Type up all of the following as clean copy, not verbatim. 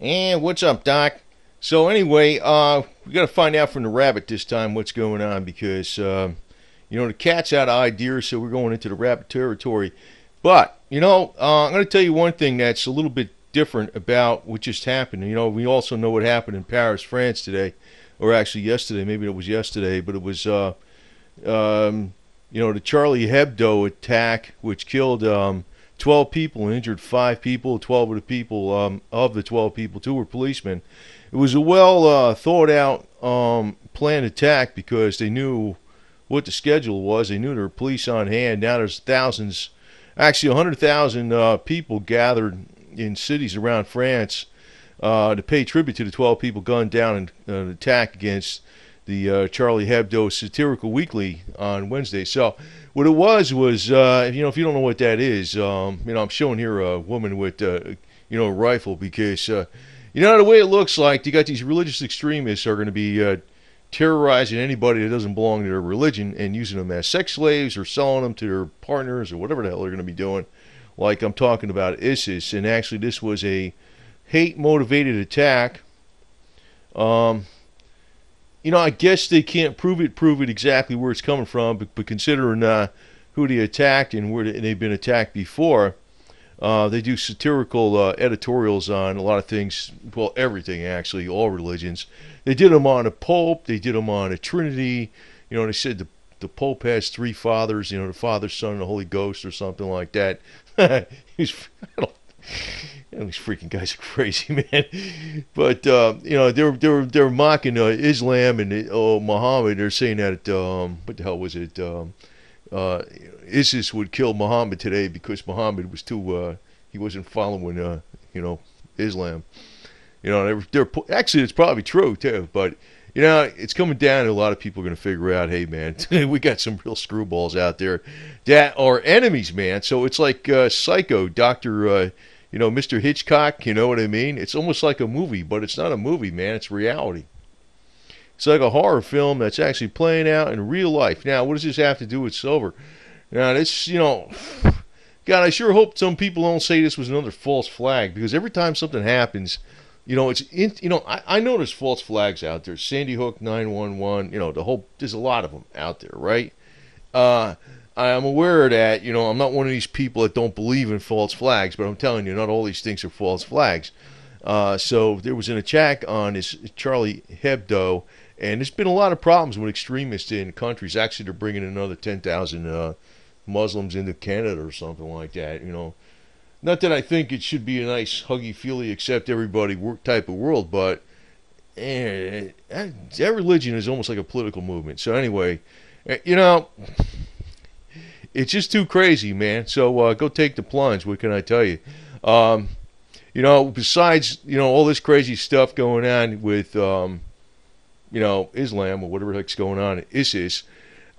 And what's up, Doc? So anyway, we got to find out from the rabbit this time what's going on because the cat's out of ideas, so we're going into the rabbit territory. But I'm going to tell you one thing that's a little bit different about what just happened. We also know what happened in Paris, France today, or actually yesterday. Maybe it was yesterday, but it was the Charlie Hebdo attack, which killed 12 people and injured 5 people. 12 of the people, of the 12 people, 2 were policemen. It was a well thought out planned attack because they knew what the schedule was. They knew there were police on hand. Now there's thousands, actually 100,000 people gathered in cities around France to pay tribute to the 12 people gunned down in an attack against the Charlie Hebdo satirical weekly on Wednesday. So what it was if you don't know what that is, I'm showing here a woman with a rifle because the way it looks like, you got these religious extremists are going to be terrorizing anybody that doesn't belong to their religion and using them as sex slaves or selling them to their partners or whatever the hell they're going to be doing. Like I'm talking about ISIS, and actually this was a hate-motivated attack. I guess they can't prove it exactly where it's coming from, but considering who they attacked and where they've been attacked before, they do satirical editorials on a lot of things, well, everything actually, all religions. They did them on a Pope, they did them on a Trinity. They said the Pope has 3 fathers, the Father, Son, and the Holy Ghost or something like that. These freaking guys are crazy, man. But they're mocking Islam and Muhammad. They're saying that what the hell was it? ISIS would kill Muhammad today because Muhammad was too he wasn't following Islam. They're actually, it's probably true too, but it's coming down to a lot of people are going to figure out, hey man, we got some real screwballs out there that are enemies, man. So it's like Psycho, Dr. Mr. Hitchcock, you know what I mean? It's almost like a movie, but it's not a movie, man. It's reality. It's like a horror film that's actually playing out in real life. Now, what does this have to do with silver? Now, this, God, I sure hope some people don't say this was another false flag, because every time something happens, I know there's false flags out there. Sandy Hook, 911, there's a lot of them out there, right? I'm aware of that. I'm not one of these people that don't believe in false flags, but I'm telling you, not all these things are false flags. So there was an attack on this Charlie Hebdo, and there's been a lot of problems with extremists in countries. Actually, they're bringing another 10,000 Muslims into Canada or something like that. Not that I think it should be a nice huggy-feely accept everybody type of world, but that religion is almost like a political movement. So anyway, it's just too crazy, man. So go take the plunge. What can I tell you? Besides, all this crazy stuff going on with, Islam or whatever the heck's going on, ISIS,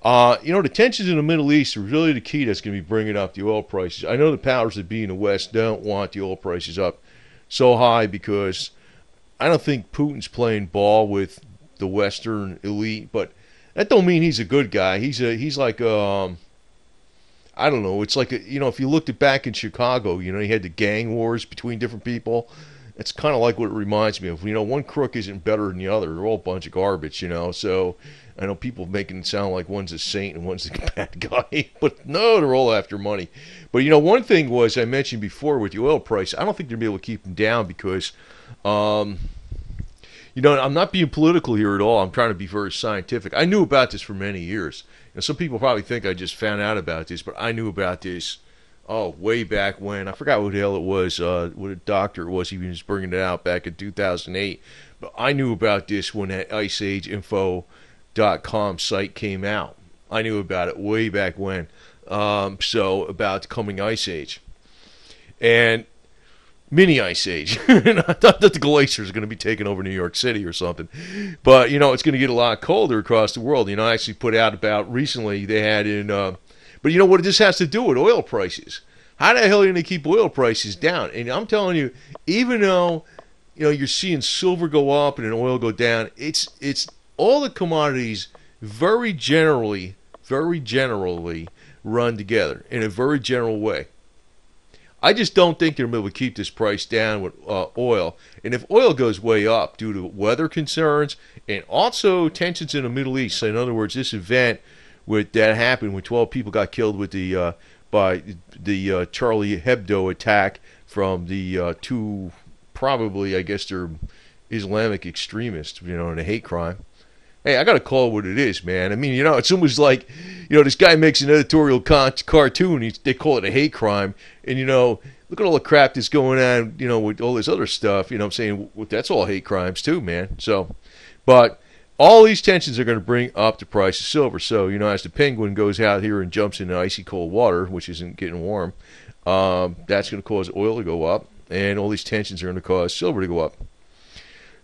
the tensions in the Middle East are really the key that's going to be bringing up the oil prices. I know the powers that be in the West don't want the oil prices up so high because I don't think Putin's playing ball with the Western elite, but that don't mean he's a good guy. He's like, I don't know. It's like, if you looked at back in Chicago, you had the gang wars between different people. It's kind of like what it reminds me of. One crook isn't better than the other. They're all a bunch of garbage, So I know people making it sound like one's a saint and one's a bad guy. But no, they're all after money. But, one thing was, I mentioned before with the oil price, I don't think they're going to be able to keep them down because, I'm not being political here at all. I'm trying to be very scientific. I knew about this for many years. Some people probably think I just found out about this, but I knew about this, way back when. I forgot what the hell it was, what a doctor it was. He was bringing it out back in 2008. But I knew about this when that IceAgeInfo.com site came out. I knew about it way back when. So about the coming ice age. And mini ice age. Not that the glacier is going to be taking over New York City or something, but it's going to get a lot colder across the world. I actually put out about recently they had in, but what this has to do with oil prices. How the hell are you going to keep oil prices down? And I'm telling you, even though you're seeing silver go up and oil go down, it's all the commodities very generally run together in a very general way. I just don't think they're able to keep this price down with oil. And if oil goes way up due to weather concerns and also tensions in the Middle East, so in other words, this event that happened when 12 people got killed with by the Charlie Hebdo attack from the two, probably, I guess they're Islamic extremists, in a hate crime. Hey, I got to call it what it is, man. I mean, it's almost like, this guy makes an editorial cartoon. They call it a hate crime. And, look at all the crap that's going on, with all this other stuff. I'm saying that's all hate crimes too, man. So, but all these tensions are going to bring up the price of silver. So, as the penguin goes out here and jumps into icy cold water, which isn't getting warm, that's going to cause oil to go up. And all these tensions are going to cause silver to go up.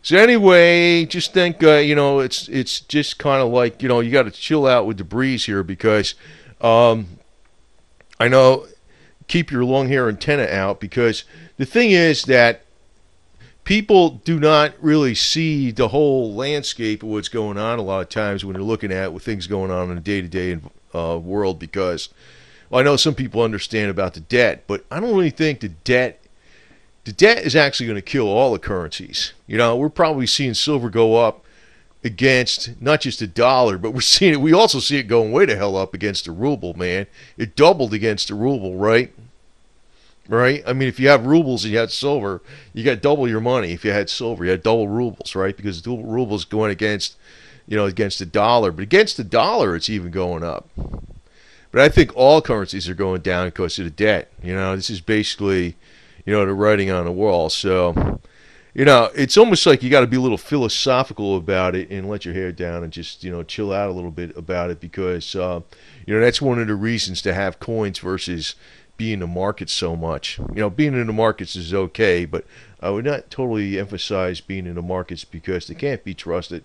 So anyway, just think, it's just kind of like, you got to chill out with the breeze here because I know, keep your long hair antenna out, because the thing is that people do not really see the whole landscape of what's going on a lot of times when they're looking at what things going on in the day-to-day world, because I know some people understand about the debt, but I don't really think the debt is actually going to kill all the currencies. We're probably seeing silver go up against not just the dollar, but we also see it going way to hell up against the ruble, man. It doubled against the ruble, right? Right? I mean, if you have rubles and you had silver, you got double your money. If you had silver, you had double rubles, right? Because the ruble is going against the dollar. But against the dollar, it's even going up. But I think all currencies are going down because of the debt. This is basically, the writing on the wall. So, it's almost like you got to be a little philosophical about it and let your hair down and just, chill out a little bit about it, because, that's one of the reasons to have coins versus be in the markets so much. Being in the markets is okay, but I would not totally emphasize being in the markets because they can't be trusted.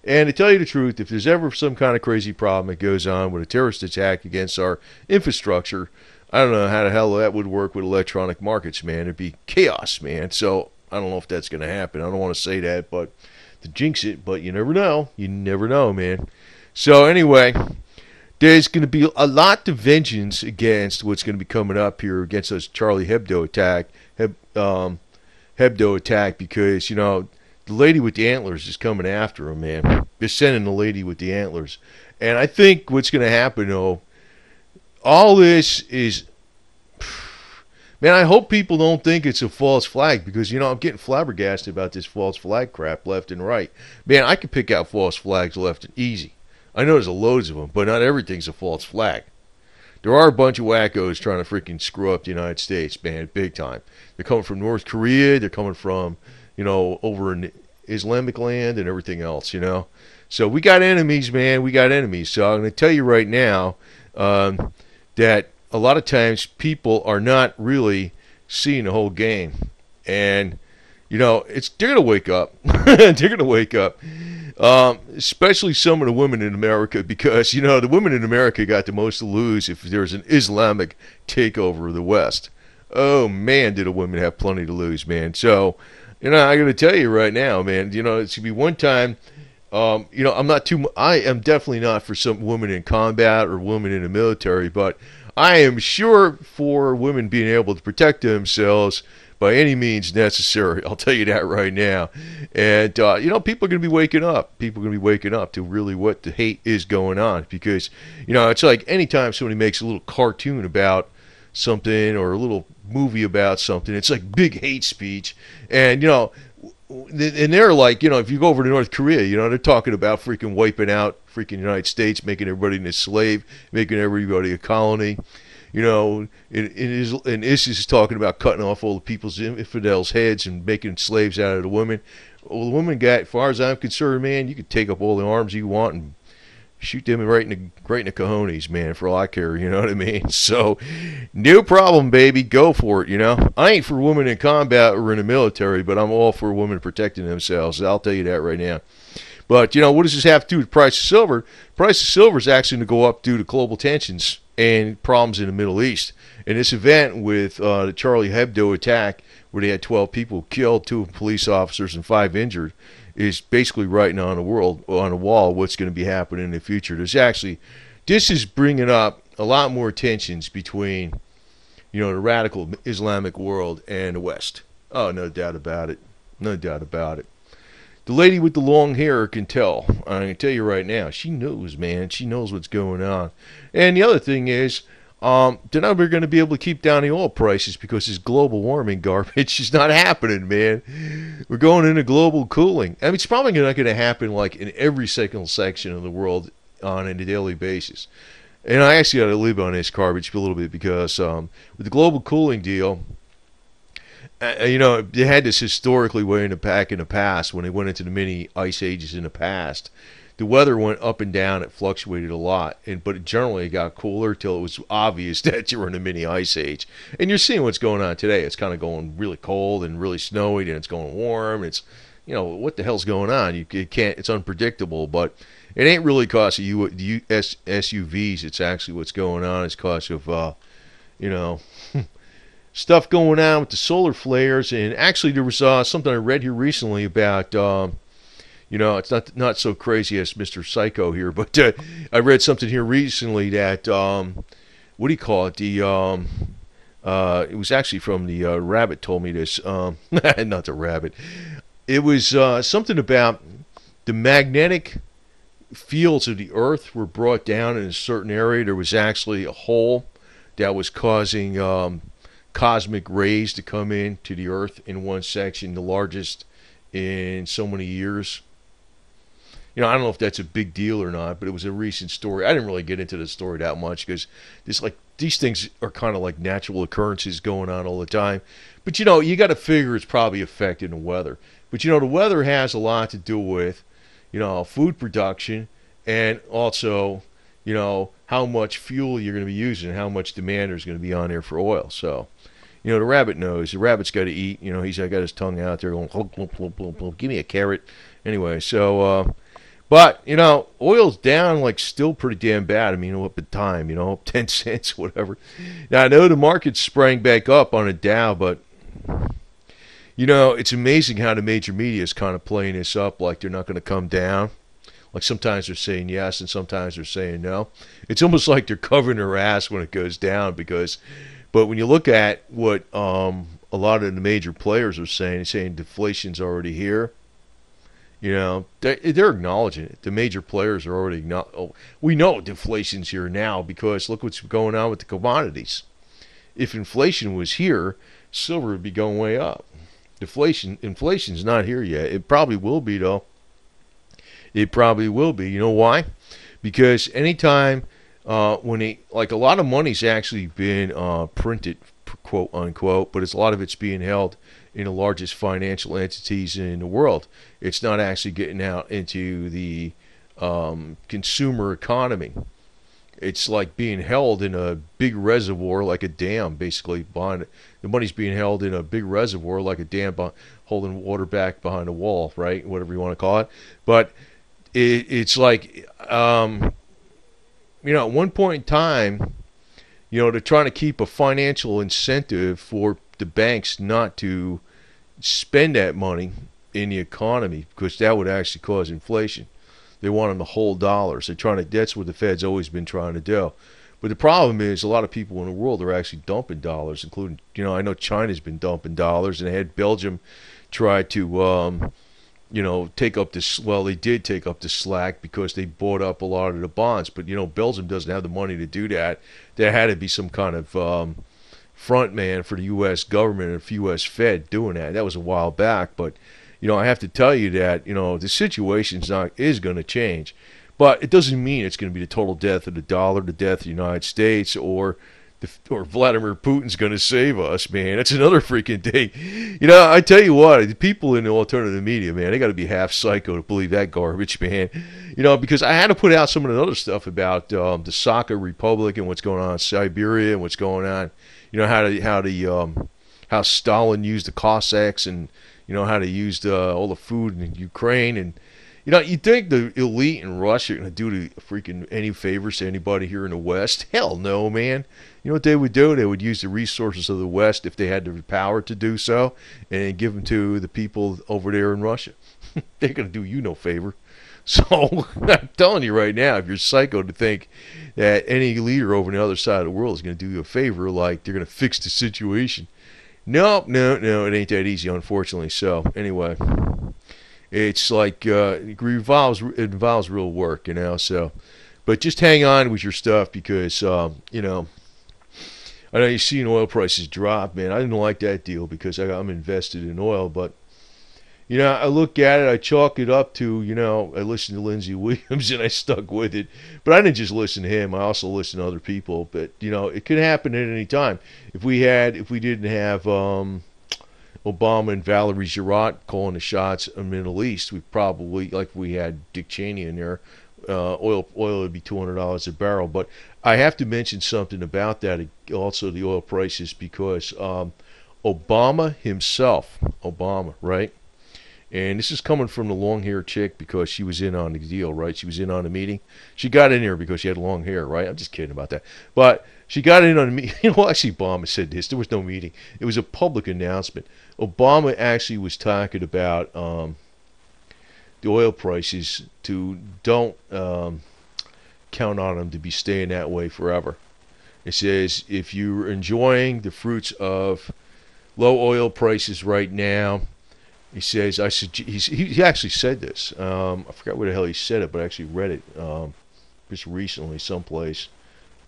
And to tell you the truth, if there's ever some kind of crazy problem that goes on with a terrorist attack against our infrastructure, I don't know how the hell that would work with electronic markets, man. It'd be chaos, man. So I don't know if that's going to happen. I don't want to say that, but to jinx it, but you never know. You never know, man. So anyway, there's going to be a lot of vengeance against what's going to be coming up here against this Charlie Hebdo attack, Hebdo attack, because, the lady with the antlers is coming after him, man. They're sending the lady with the antlers. And I think what's going to happen, though, all this is, man, I hope people don't think it's a false flag, because, I'm getting flabbergasted about this false flag crap left and right. Man, I can pick out false flags left and easy. I know there's loads of them, but not everything's a false flag. There are a bunch of wackos trying to freaking screw up the United States, man, big time. They're coming from North Korea. They're coming from, over in Islamic land and everything else, So we got enemies, man. We got enemies. So I'm going to tell you right now that a lot of times people are not really seeing the whole game. And, they're going to wake up. They're going to wake up. Especially some of the women in America, because, the women in America got the most to lose if there's an Islamic takeover of the West. Oh, man, did the women have plenty to lose, man. So, I got to tell you right now, man, it's going to be one time, I am definitely not for some women in combat or women in the military, but I am sure for women being able to protect themselves by any means necessary. I'll tell you that right now. And, people are going to be waking up. People are going to be waking up to really what the hate is going on. Because, it's like anytime somebody makes a little cartoon about something or a little movie about something, it's like big hate speech. And, and they're like, if you go over to North Korea, they're talking about freaking wiping out freaking United States, making everybody a slave, making everybody a colony. And ISIS is talking about cutting off all the people's infidels' heads and making slaves out of the women. Well, the women got, as far as I'm concerned, man, you could take up all the arms you want and shoot them right in the cojones, man, for all I care, you know what I mean? So, no problem, baby, go for it, I ain't for women in combat or in the military, but I'm all for women protecting themselves. I'll tell you that right now. But, what does this have to do with the price of silver? The price of silver is actually going to go up due to global tensions and problems in the Middle East. And this event with the Charlie Hebdo attack, where they had 12 people killed, 2 police officers, and 5 injured, is basically writing on the wall what's going to be happening in the future. This is bringing up a lot more tensions between, the radical Islamic world and the West. Oh, no doubt about it. No doubt about it. The lady with the long hair can tell. I can tell you right now. She knows, man. She knows what's going on. And the other thing is, they're never going to be able to keep down the oil prices because this global warming garbage is not happening, man. We're going into global cooling. I mean, it's probably not going to happen like in every single section of the world on a daily basis. And I actually got to live on this garbage a little bit because with the global cooling deal, they had this historically way in the past when they went into the mini ice ages in the past. The weather went up and down. It fluctuated a lot, but it generally got cooler till it was obvious that you were in a mini ice age. And you're seeing what's going on today. It's kind of going really cold and really snowy, and it's going warm. It's, what the hell's going on? You can't. It's unpredictable, but it ain't really cause of the SUVs. It's actually what's going on. It's cause of stuff going on with the solar flares. And actually, there was something I read here recently about. It's not so crazy as Mr. Psycho here, but I read something here recently that what do you call it? It was actually from the Rabbit told me this. Not the Rabbit. It was something about the magnetic fields of the Earth were brought down in a certain area. There was actually a hole that was causing cosmic rays to come in to the Earth in one section, the largest in so many years. I don't know if that's a big deal or not, but it was a recent story. I didn't really get into the story that much because these things are kind of like natural occurrences going on all the time. But you got to figure it's probably affecting the weather. But the weather has a lot to do with food production and also how much fuel you're going to be using and how much demand there's going to be on there for oil. So the rabbit knows. The rabbit's got to eat. He's got his tongue out there going, "Glump, glump, glump, glump, glump. Give me a carrot." Anyway, so. But, oil's down still pretty damn bad. I mean, up at time, up 10 cents, whatever. Now, I know the market sprang back up on a Dow, but, it's amazing how the major media is kind of playing this up like they're not going to come down. Like sometimes they're saying yes and sometimes they're saying no. It's almost like they're covering their ass when it goes down but when you look at what a lot of the major players are saying deflation's already here. They're acknowledging it. The major players are already we know deflation's here now because look what's going on with the commodities. If inflation was here, silver would be going way up. Inflation's not here yet. It probably will be though. It probably will be. You know why? Because anytime when a lot of money's actually been printed, quote unquote, but a lot of it's being held in the largest financial entities in the world. It's not actually getting out into the consumer economy. It's like being held in a big reservoir, like a dam, basically. The money's being held in a big reservoir, like a dam, holding water back behind a wall, right? Whatever you want to call it. But it's like, at one point in time, they're trying to keep a financial incentive for the banks not to spend that money in the economy because that would actually cause inflation. They want them to hold dollars. That's what the Fed's always been trying to do. But the problem is a lot of people in the world are actually dumping dollars, including, I know China's been dumping dollars, and they had Belgium try to, take up this. Well, they did take up the slack because they bought up a lot of the bonds. But, Belgium doesn't have the money to do that. There had to be some kind of front man for the U.S. government and the U.S. Fed doing that. That was a while back, but I have to tell you that the situation is going to change, but it doesn't mean it's going to be the total death of the dollar, the death of the United States, or Vladimir Putin's going to save us, man. That's another freaking thing. I tell you what, the people in the alternative media, man, they got to be half psycho to believe that garbage, man. Because I had to put out some of the other stuff about the Sakha Republic and what's going on in Siberia and what's going on. How Stalin used the Cossacks and how they used all the food in Ukraine, and you think the elite in Russia are going to do freaking any favors to anybody here in the West? Hell no, man. You know what they would do? They would use the resources of the West if they had the power to do so, and give them to the people over there in Russia. They're going to do you no favor. So I'm telling you right now, if you're psycho to think that any leader over on the other side of the world is going to do you a favor, like they're going to fix the situation. No, no, no, it ain't that easy, unfortunately. So anyway, it's like it involves real work, you know. So, but just hang on with your stuff because you know. I know you've seen oil prices drop, man. I didn't like that deal because I'm invested in oil, but you know, I look at it, I chalk it up to, you know, I listened to Lindsey Williams and I stuck with it. But I didn't just listen to him, I also listened to other people. But, you know, it could happen at any time. If we didn't have Obama and Valerie Jarrett calling the shots in the Middle East, we probably, like we had Dick Cheney in there, oil would be $200 a barrel. But I have to mention something about that, also the oil prices, because Obama himself, right? And this is coming from the long-haired chick because she was in on the deal, right? She was in on the meeting. She got in there because she had long hair, right? I'm just kidding about that. But she got in on the meeting. You know, actually, Obama said this. There was no meeting. It was a public announcement. Obama actually was talking about the oil prices don't count on them to be staying that way forever. It says, if you're enjoying the fruits of low oil prices right now, he says, he actually said this. I forgot where the hell he said it, but I actually read it just recently someplace.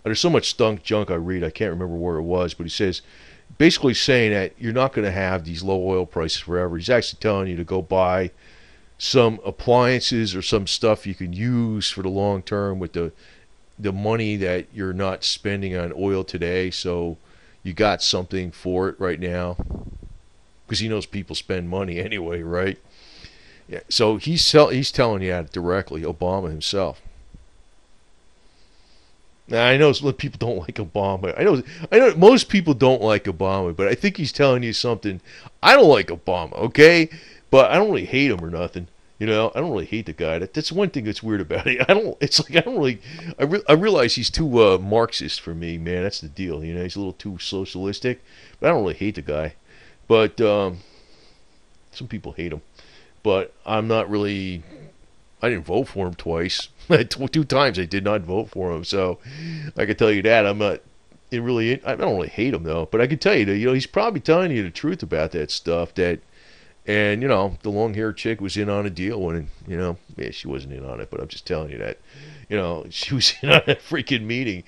There's so much junk I read, I can't remember where it was, but he says, basically saying that you're not going to have these low oil prices forever. He's actually telling you to go buy some appliances or some stuff you can use for the long term with the money that you're not spending on oil today, so you got something for it right now. Because he knows people spend money anyway, right? Yeah. So he's telling you that directly, Obama himself. Now I know people don't like Obama. I know most people don't like Obama, but I think he's telling you something. I don't like Obama, okay? But I don't really hate him or nothing. You know, I don't really hate the guy. That's one thing that's weird about it. I realize he's too Marxist for me, man. That's the deal. You know, he's a little too socialistic. But I don't really hate the guy. But some people hate him. But I'm not really. I didn't vote for him twice. 2 times I did not vote for him. So I can tell you that I'm not. I don't really hate him though. But I can tell you that he's probably telling you the truth about that stuff. And you know, the long-haired chick was in on a deal when, you know, yeah, she wasn't in on it, but I'm just telling you that, you know, she was in on a freaking meeting,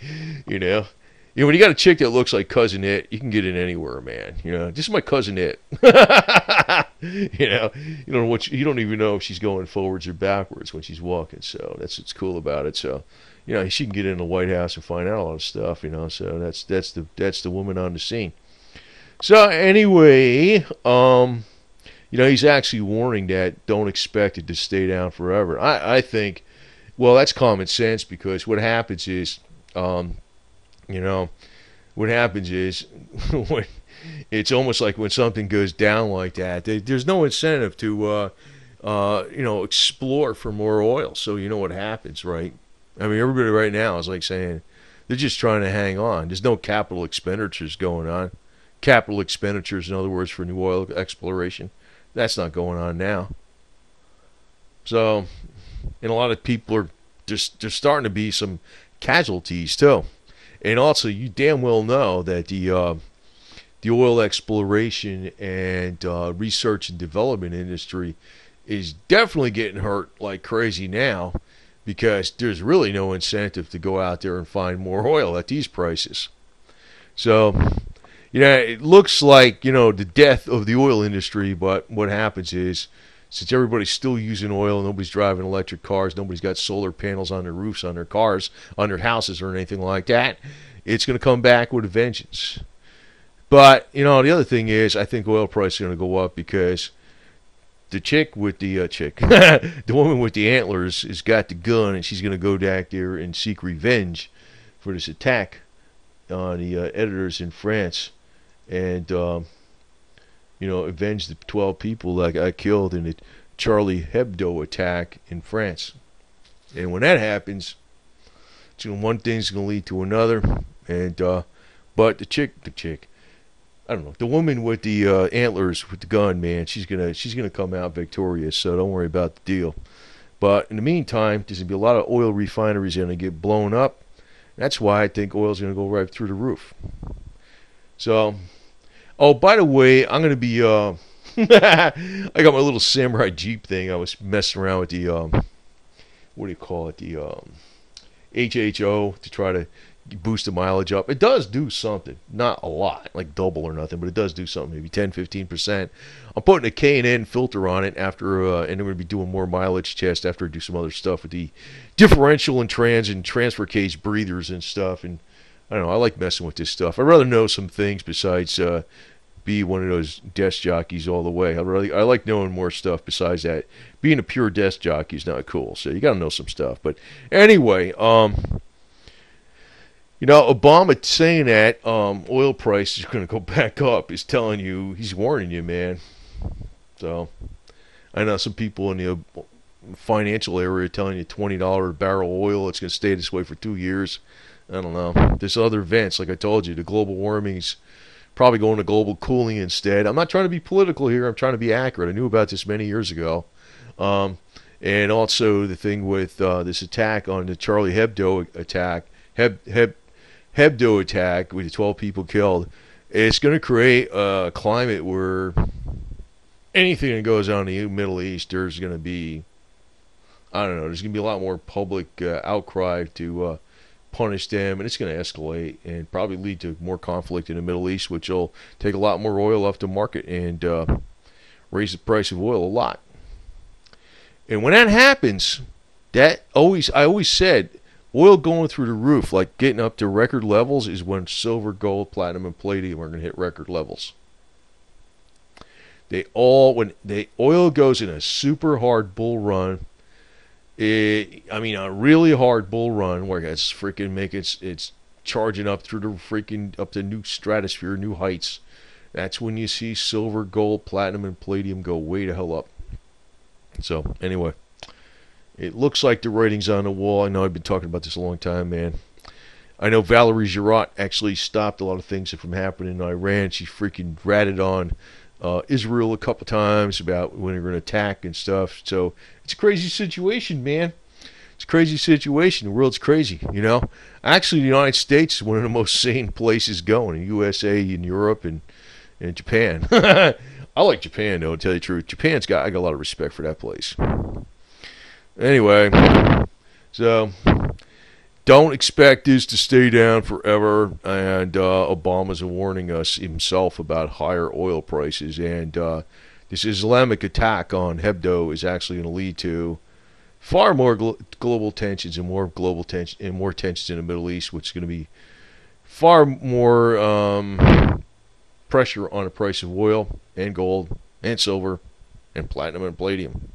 you know. You know, when you got a chick that looks like Cousin It, you can get in anywhere, man. You know, this is my Cousin It. You know, you don't even know if she's going forwards or backwards when she's walking. So that's what's cool about it. So, you know, she can get in the White House and find out a lot of stuff. You know, so that's the woman on the scene. So anyway, you know, he's actually warning that don't expect it to stay down forever. I think, well, that's common sense because what happens is, you know, what happens is when it's almost like when something goes down like that, there's no incentive to, you know, explore for more oil. So you know what happens, right? I mean, everybody right now is like saying they're just trying to hang on. There's no capital expenditures going on. Capital expenditures, in other words, for new oil exploration. That's not going on now. So, and a lot of people are there's starting to be some casualties too. And also, you damn well know that the oil exploration and research and development industry is definitely getting hurt like crazy now because there's really no incentive to go out there and find more oil at these prices. So, you know, it looks like, you know, the death of the oil industry, but what happens is, since everybody's still using oil, nobody's driving electric cars, nobody's got solar panels on their roofs, on their cars, on their houses or anything like that, it's going to come back with a vengeance. But, you know, the other thing is, I think oil prices are going to go up because the chick with the the woman with the antlers has got the gun and she's going to go back there and seek revenge for this attack on the editors in France. And, you know, avenge the 12 people that got killed in the Charlie Hebdo attack in France. And when that happens, one thing's going to lead to another. And, but the chick, I don't know, the woman with the antlers with the gun, man, she's gonna come out victorious. So don't worry about the deal. But in the meantime, there's going to be a lot of oil refineries going to get blown up. That's why I think oil's going to go right through the roof. So, oh, by the way, I'm going to be, I got my little Samurai Jeep thing. I was messing around with the, what do you call it, the HHO to try to boost the mileage up. It does do something. Not a lot, like double or nothing, but it does do something, maybe 10-15%. I'm putting a K&N filter on it after, and I'm going to be doing more mileage test after I do some other stuff with the differential and transfer case breathers and stuff. And I don't know, I like messing with this stuff. I'd rather know some things besides be one of those desk jockeys all the way. I like knowing more stuff besides that. Being a pure desk jockey is not cool, so you got to know some stuff. But anyway, you know, Obama saying that oil price is going to go back up is telling you, he's warning you, man. So, I know some people in the financial area telling you $20 a barrel oil, it's going to stay this way for 2 years. I don't know. There's other events, like I told you, the global warming's probably going to global cooling instead. I'm not trying to be political here. I'm trying to be accurate. I knew about this many years ago. And also the thing with this attack on the Charlie Hebdo attack, Hebdo attack with 12 people killed, it's going to create a climate where anything that goes on in the Middle East, there's going to be, I don't know, there's going to be a lot more public outcry to punish them, and it's going to escalate and probably lead to more conflict in the Middle East, which will take a lot more oil off the market and raise the price of oil a lot. And when that happens, I always said, oil going through the roof, like getting up to record levels, is when silver, gold, platinum, and palladium are going to hit record levels. When oil goes in a super hard bull run, a really hard bull run where it's freaking it's charging up through the freaking up to new stratosphere, new heights. That's when you see silver, gold, platinum, and palladium go way the hell up. So anyway, it looks like the writing's on the wall. I know I've been talking about this a long time, man. I know Valerie Jarrett actually stopped a lot of things from happening in Iran. She freaking ratted on Israel a couple times about when they're going to attack and stuff. So it's a crazy situation, man. It's a crazy situation. The world's crazy, you know. Actually, the United States is one of the most sane places going. In USA, in Europe, and Japan. I like Japan, though, to tell you the truth. I got a lot of respect for that place. Anyway, so don't expect this to stay down forever, and Obama's warning us himself about higher oil prices, and this Islamic attack on Hebdo is actually going to lead to far more global tensions and more tensions in the Middle East, which is going to be far more pressure on the price of oil and gold and silver and platinum and palladium.